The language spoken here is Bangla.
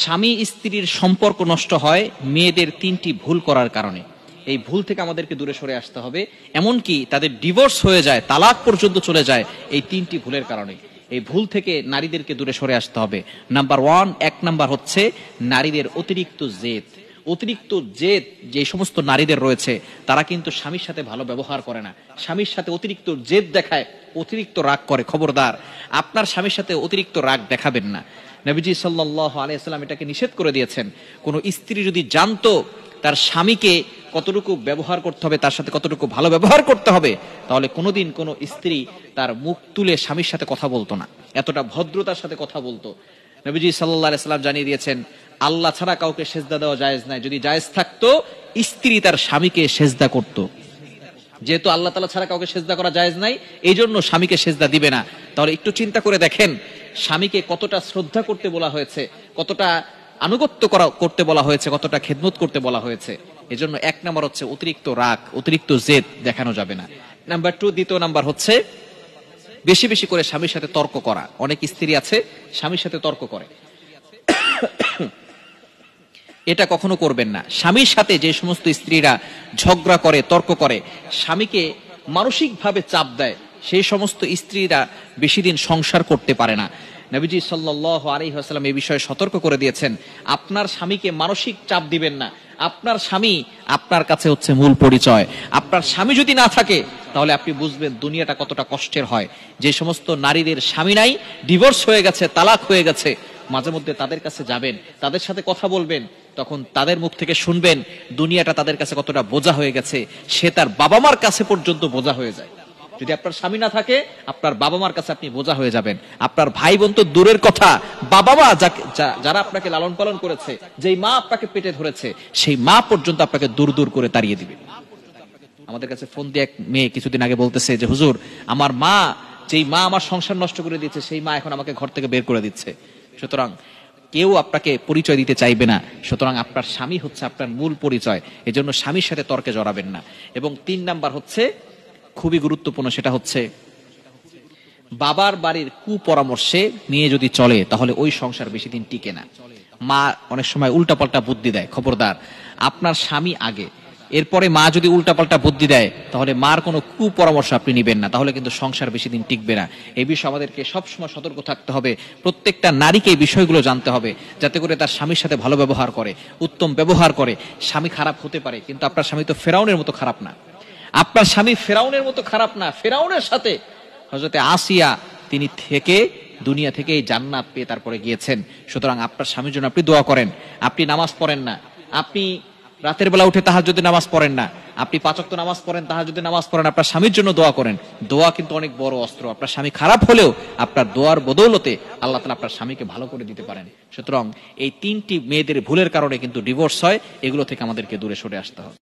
স্বামী স্ত্রীর সম্পর্ক নষ্ট হয় মেয়েদের তিনটি ভুল করার কারণে। এই ভুল থেকে আমাদেরকে দূরে সরে আসতে হবে, এমনকি তাদের ডিভোর্স হয়ে যায়, তালাক পর্যন্ত চলে যায় এই তিনটি ভুলের কারণে। এই ভুল থেকে নারীদেরকে দূরে সরে আসতে হবে। নাম্বার ওয়ান, এক নাম্বার হচ্ছে নারীদের অতিরিক্ত জেদ। অতিরিক্ত জেদ যে সমস্ত নারীদের রয়েছে তারা কিন্তু স্বামীর সাথে ভালো ব্যবহার করে না, স্বামীর সাথে অতিরিক্ত জেদ দেখায়, অতিরিক্ত রাগ করে। খবরদার, আপনার স্বামীর সাথে অতিরিক্ত রাগ দেখাবেন না। নবীজি সাল্লাল্লাহু আলাইহি ওয়াসাল্লাম এটাকে নিষেধ করে দিয়েছেন। কোন স্ত্রী যদি জানতো তার স্বামীকে কতটুকু ব্যবহার করতে হবে, তার সাথে কতটুকু ভালো ব্যবহার করতে হবে, তাহলে কোনোদিন কোনো স্ত্রী তার মুখ তুলে স্বামীর সাথে কথা বলতো না, এতটা ভদ্রতার সাথে কথা বলতো। নবীজি সাল্লাল্লাহু আলাইহি ওয়াসাল্লাম জানিয়ে দিয়েছেন আল্লাহ ছাড়া কাউকে সেজদা দেওয়া জায়েজ নাই। যদি জায়েজ থাকতো স্ত্রী তার স্বামীকে সেজদা করত। যেহেতু আল্লাহ তাআলা ছাড়া কাউকে সেজদা করা জায়েজ নাই, এই জন্য স্বামীকে সেজদা দিবে না। তাহলে একটু চিন্তা করে দেখেন স্বামীকে কতটা শ্রদ্ধা করতে বলা হয়েছে, কতটা আনুগত্য করতে বলা হয়েছে, কতটা খেদমত করতে বলা হয়েছে। এজন্য এক নাম্বার হচ্ছে অতিরিক্ত রাগ, অতিরিক্ত জেদ দেখানো যাবে না। নাম্বার টু, দ্বিতীয় নাম্বার হচ্ছে বেশি বেশি করে স্বামীর সাথে তর্ক করা। অনেক স্ত্রী আছে স্বামীর সাথে তর্ক করে, এটা কখনো করবেন না। স্বামীর সাথে যে সমস্ত স্ত্রীরা ঝগড়া করে, তর্ক করে, স্বামীকে মানসিকভাবে চাপ দেয়, সেই সমস্ত স্ত্রীরা বেশি দিন সংসার করতে পারে না। নবীজি সাল্লাল্লাহু আলাইহি ওয়াসাল্লাম এই বিষয়ে সতর্ক করে দিয়েছেন, আপনার স্বামীকে মানসিক চাপ দিবেন না। আপনার স্বামী আপনার কাছে হচ্ছে মূল পরিচয়। আপনার স্বামী যদি না থাকে তাহলে আপনি বুঝবেন দুনিয়াটা কতটা কষ্টের হয়। যে সমস্ত নারীদের স্বামী নাই, ডিভোর্স হয়ে গেছে, তালাক হয়ে গেছে, মাঝে মধ্যে তাদের কাছে যাবেন, তাদের সাথে কথা বলবেন, তখন তাদের মুখ থেকে শুনবেন দুনিয়াটা তাদের কাছে কতটা বোঝা হয়ে গেছে। সে তার বাবা মার কাছে পর্যন্ত বোঝা হয়ে যায়। যদি আপনার স্বামী না থাকে আপনার বাবা মার কাছে আপনি বোঝা হয়ে যাবেন। আপনার ভাই বোন তো দূরের কথা, বাবা মা যারা আপনাকে লালন পালন করেছে, যেই মা আপনাকে পেটে ধরেছে, সেই মা পর্যন্ত আপনাকে দূর দূর করে তাড়িয়ে দিবে। আমাদের কাছে ফোন দিয়ে এক মেয়ে কিছুদিন আগে বলতেছে যে হুজুর, আমার মা, যেই মা আমার সংসার নষ্ট করে দিয়েছে, সেই মা এখন আমাকে ঘর থেকে বের করে দিচ্ছে। সুতরাং কেউ আপনাকে পরিচয় দিতে চাইবে না, সুতরাং আপনার স্বামী হচ্ছে আপনার মূল পরিচয়। এজন্য স্বামীর সাথে তর্কে জড়াবেন না। এবং তিন নাম্বার হচ্ছে খুবই গুরুত্বপূর্ণ, সেটা হচ্ছে বাবার বাড়ির কুপরামর্শে নিয়ে যদি চলে তাহলে ওই সংসার বেশি দিন টিকে না। মা অনেক সময় উল্টাপাল্টা বুদ্ধি দেয়, খবরদার, আপনার স্বামী আগে, এরপরে মা যদি উল্টাপাল্টা বুদ্ধি দেয় তাহলে মার কোনো কুপরামর্শ আপনি নিবেন না, তাহলে কিন্তু সংসার বেশি দিন টিকবে না। এই বিষয়ে আমাদেরকে সবসময় সতর্ক থাকতে হবে। প্রত্যেকটা নারীকে এই বিষয়গুলো জানতে হবে, যাতে করে তার স্বামীর সাথে ভালো ব্যবহার করে, উত্তম ব্যবহার করে। স্বামী খারাপ হতে পারে, কিন্তু আপনার স্বামী তো ফেরাউনের মতো খারাপ না। আপনার স্বামী ফেরাউনের মতো খারাপ না। ফেরাউনের সাথে হযরতে আসিয়া তিনি থেকে দুনিয়া থেকে এই জান্নাত পেয়ে তারপরে গিয়েছেন। সুতরাং আপনার স্বামীর জন্য আপনি দোয়া করেন। আপনি নামাজ পড়েন না, আপনি রাতের বেলা উঠে তাহাজ্জুদে নামাজ পড়েন না, আপনি 5 ওয়াক্ত নামাজ পড়েন, তাহাজ্জুদে নামাজ পড়েন, আপনার স্বামীর জন্য দোয়া করেন। দোয়া কিন্তু অনেক বড় অস্ত্র। আপনার স্বামী খারাপ হলেও আপনার দোয়ার বদৌলতে আল্লাহ তাআলা আপনার স্বামীকে ভালো করে দিতে পারেন। সুতরাং এই তিনটি মেয়েদের ভুলের কারণে কিন্তু ডিভোর্স হয়, এগুলো থেকে আমাদেরকে দূরে সরে আসতে হবে।